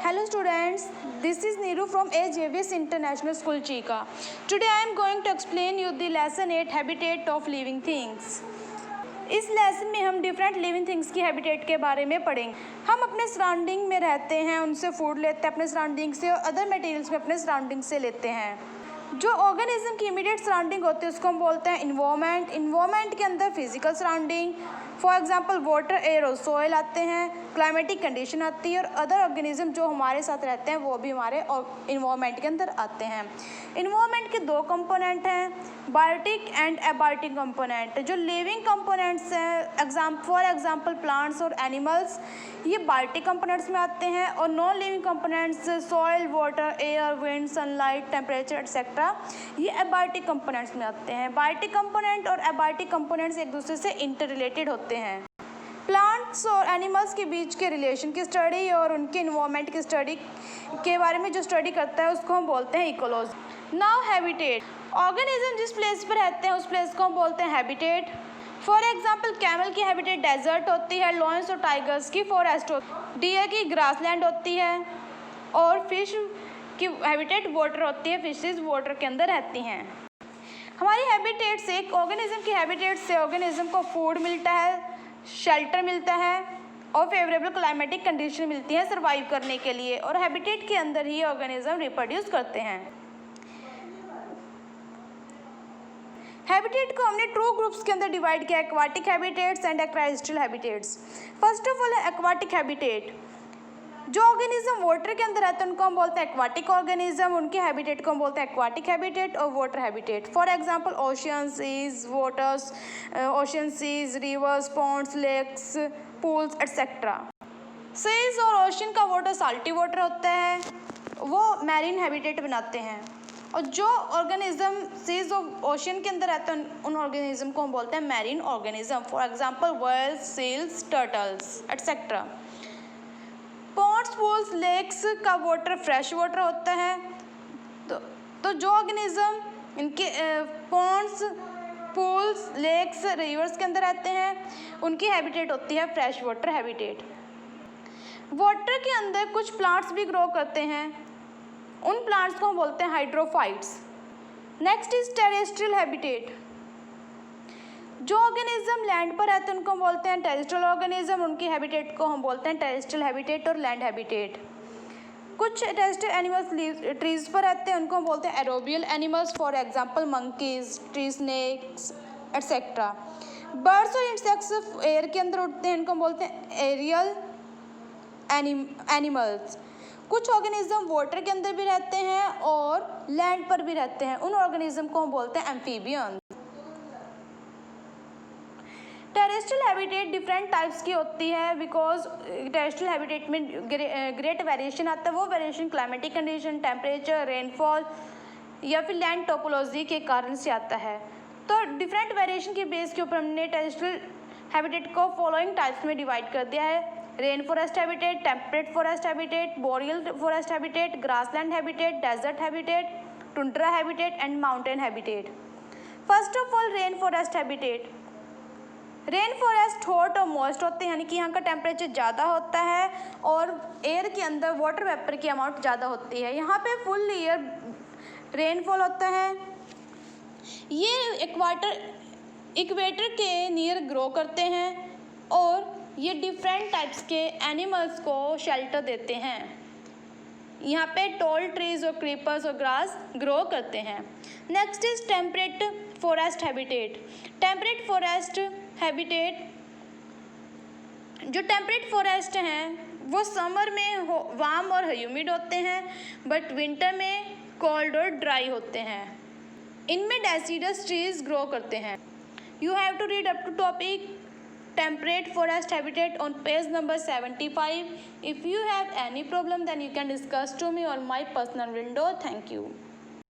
Hello students, this is Neeru from AJVS International School Chika. Today I am going to explain you the lesson 8 habitat of living things. इस lesson में हम different living things की habitat के बारे में पढ़ेंगे। हम अपने सराउंडिंग में रहते हैं, उनसे फूड लेते हैं अपने सराउंडिंग से और अदर मटेरियल्स में अपने सराउंडिंग से लेते हैं। जो ऑर्गेनिज्म की इमीडिएट सराउंडिंग होती है उसको हम बोलते हैं इन्वायरमेंट। इन्वायरमेंट के अंदर physical surrounding, for example water, air और सॉइल आते हैं, क्लाइमेटिक कंडीशन आती है और अदर ऑर्गेनिज्म जो हमारे साथ रहते हैं वो भी हमारे इन्वायरमेंट के अंदर आते हैं। इन्वायरमेंट के दो कंपोनेंट हैं, बायोटिक एंड एबायोटिक कंपोनेंट। जो लिविंग कंपोनेंट्स हैं फॉर एग्जांपल प्लांट्स और एनिमल्स, ये बायोटिक कंपोनेंट्स में आते हैं और non living components soil, water, air, wind, sunlight, temperature etcetera, ये एबायोटिक कंपोनेंट्स में आते हैं। बायोटिक कंपोनेंट और एबायोटिक कंपोनेंट्स एक दूसरे से इंटर रिलेटेड होते हैं। प्लांट्स और एनिमल्स के बीच के रिलेशन की स्टडी और उनके इन्वायरमेंट की स्टडी के बारे में जो स्टडी करता है उसको हम बोलते हैं इकोलॉजी। नाउ हैबिटेट, ऑर्गेनिज्म जिस प्लेस पर रहते हैं उस प्लेस को हम बोलते हैं हैबिटेट। फॉर एग्जांपल कैमल की हैबिटेट डेजर्ट होती है, लॉयंस और टाइगर्स की फॉरेस्ट होती है, डियर की ग्रासलैंड होती है और फिश की हैबिटेट वाटर होती है, फिशेस वाटर के अंदर रहती हैं। हमारी हैबिटेट से, एक ऑर्गेनिज्म की हैबिटेट से ऑर्गेनिज्म को फूड मिलता है, शेल्टर मिलता है और फेवरेबल क्लाइमेटिक कंडीशन मिलती है सर्वाइव करने के लिए, और हैबिटेट के अंदर ही ऑर्गेनिज्म रिप्रोड्यूस करते हैं। हैबिटेट को हमने टू ग्रुप्स के अंदर डिवाइड किया, aquatic habitats and terrestrial habitats. First of all aquatic habitat, जो ऑर्गेनिज्म वाटर के अंदर रहते हैं उनको हम बोलते हैं एक्वाटिक ऑर्गेनिज्म, उनके हैबिटेट को हम बोलते हैं एक्वाटिक हैबिटेट और water habitat. For example ocean, seas, waters, ocean, seas, rivers, ponds, lakes, pools etcetera. Seas और ओशियन का वाटर साल्टी वाटर होता है, वो मैरीन हैबिटेट बनाते हैं, और जो ऑर्गेनिज्म सीज और ओशियन के अंदर रहते हैं उन ऑर्गेनिज्म को हम बोलते हैं marine organism. For example whales, seals, turtles etcetera. Ponds, pools, lakes का वाटर फ्रेश वाटर होता है, तो जो ऑर्गेनिज्म इनके पॉन्ड्स, पूल्स, लेक्स, रिवर्स के अंदर रहते हैं उनकी हैबिटेट होती है फ्रेश वाटर हैबिटेट। वाटर के अंदर कुछ प्लांट्स भी ग्रो करते हैं, उन प्लांट्स को हम बोलते हैं hydrophytes. Next is terrestrial habitat, जो ऑर्गेनिज्म लैंड पर रहते हैं उनको हम बोलते हैं टेरेस्ट्रियल ऑर्गेनिज्म, उनकी हैबिटेट को हम बोलते हैं टेरेस्ट्रियल हैबिटेट और लैंड हैबिटेट। कुछ टेरेस्ट्रियल एनिमल्स ट्रीज पर रहते हैं उनको हम बोलते हैं arboreal animals, for example monkeys, tree snakes etcetera. Birds और इंसेक्ट्स एयर के अंदर उड़ते हैं, इनको हम बोलते हैं एरियल एनिमल्स। कुछ ऑर्गेनिज्म वाटर के अंदर भी रहते हैं और लैंड पर भी रहते हैं, उन ऑर्गेनिज्म को हम बोलते हैं amphibian. Terrestrial habitat different types की होती है, बिकॉज टेरेस्ट्रियल हैबिटेट में ग्रेट वेरिएशन आता है। वो variation climatic condition, temperature, rainfall या फिर लैंड टोपोलॉजी के कारण से आता है। तो डिफरेंट वेरिएशन के बेस के ऊपर हमने टेरेस्ट्रियल हैबिटेट को फॉलोइंग टाइप्स में डिवाइड कर दिया है: rain forest habitat, temperate forest habitat, boreal forest habitat, grassland habitat, desert habitat, tundra habitat and mountain habitat. First of all rain forest habitat. Rain forest hot और moist होते हैं, यानी कि यहाँ का टेम्परेचर ज़्यादा होता है और एयर के अंदर वाटर वेपर की अमाउंट ज़्यादा होती है। यहाँ पे फुल ईयर रेनफॉल होता है। ये इक्वेटर के नियर ग्रो करते हैं और ये डिफरेंट टाइप्स के एनिमल्स को शेल्टर देते हैं। यहाँ पे टॉल ट्रीज और क्रीपर्स और ग्रास ग्रो करते हैं। Next is temperate forest habitat. Temperate forest habitat, जो टेम्परेट फॉरेस्ट हैं वो समर में वार्म और ह्यूमिड होते हैं, बट विंटर में कोल्ड और ड्राई होते हैं। इनमें डेसिडस ट्रीज ग्रो करते हैं। You have to read up to topic temperate forest habitat on page number 75. If you have any problem then you can discuss to me on my personal window. Thank you.